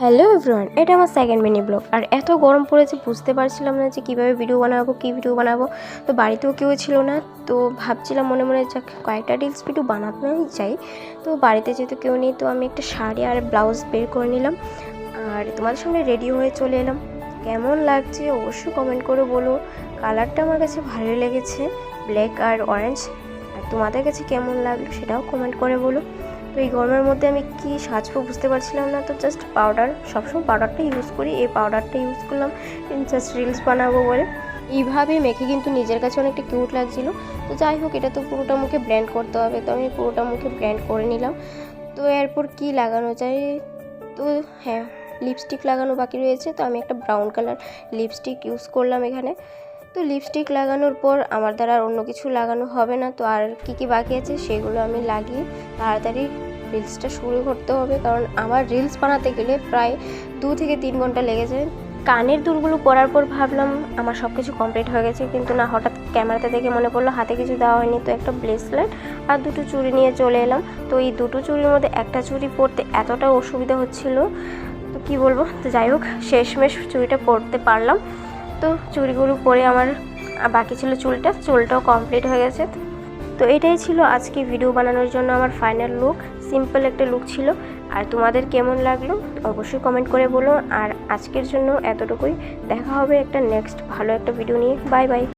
Hello everyone, এটা আমার second mini blog. আর এত গরম পড়েছে, বুঝতে পারছিলাম না যে কীভাবে ভিডিও বানাবো, কী ভিডিও বানাবো। তো বাড়িতেও কেউ ছিল না, তো ভাবছিলাম মনে মনে যাক কয়েকটা রিলস ভিডিও বানাতেই চাই। তো বাড়িতে যেহেতু কেউ নেই, তো আমি একটা শাড়ি আর ব্লাউজ বের করে নিলাম আর তোমাদের সামনে রেডি হয়ে চলে এলাম। কেমন লাগছে অবশ্যই কমেন্ট করে বলো। কালারটা আমার কাছে ভালোই লেগেছে, ব্ল্যাক আর অরেঞ্জ। আর তোমাদের কাছে কেমন লাগলো সেটাও কমেন্ট করে বলো। তো এই গরমের মধ্যে আমি কি সাজবো বুঝতে পারছিলাম না, তো জাস্ট পাউডার, সবসময় পাউডারটা ইউজ করি, এই পাউডারটা ইউজ করলাম জাস্ট রিলস বানাবো বলে। এইভাবে মেখে কিন্তু নিজের কাছে অনেকটা কিউট লাগছিলো। তো যাই হোক, এটা তো পুরোটা মুখে ব্লেন্ড করতে হবে, তো আমি পুরোটা মুখে ব্লেন্ড করে নিলাম। তো এরপর কি লাগানো যায়, তো হ্যাঁ, লিপস্টিক লাগানো বাকি রয়েছে। তো আমি একটা ব্রাউন কালার লিপস্টিক ইউজ করলাম এখানে। তো লিপস্টিক লাগানোর পর আমার দ্বারা আর অন্য কিছু লাগানো হবে না। তো আর কি বাকি আছে সেগুলো আমি লাগিয়ে তাড়াতাড়ি রিলসটা শুরু করতে হবে, কারণ আমার রিলস বানাতে গেলে প্রায় 2 থেকে 3 ঘন্টা লেগে যায়। কানের দুলগুলো পরার পর ভাবলাম আমার সব কিছু কমপ্লিট হয়ে গেছে, কিন্তু না, হঠাৎ ক্যামেরাতে দেখে মনে পড়লো হাতে কিছু দেওয়া হয়নি। তো একটা ব্রেসলেট আর 2টো চুড়ি নিয়ে চলে এলাম। তো এই 2টো চুড়ির মধ্যে একটা চুড়ি পরতে এতটা অসুবিধা হচ্ছিলো, তো কি বলবো। তো যাই হোক, শেষমেশ চুড়িটা পরতে পারলাম। তো চুড়িগুলো পরে আমার বাকি ছিল চুলটাও কমপ্লিট হয়ে গেছে। তো এটাই ছিল আজকে ভিডিও বানানোর জন্য আমার ফাইনাল লুক। সিম্পল একটা লুক ছিল। আর তোমাদের কেমন লাগলো অবশ্যই কমেন্ট করে বলো। আর আজকের জন্য এতটুকুই, দেখা হবে একটা নেক্সট ভালো একটা ভিডিও নিয়ে। Bye bye.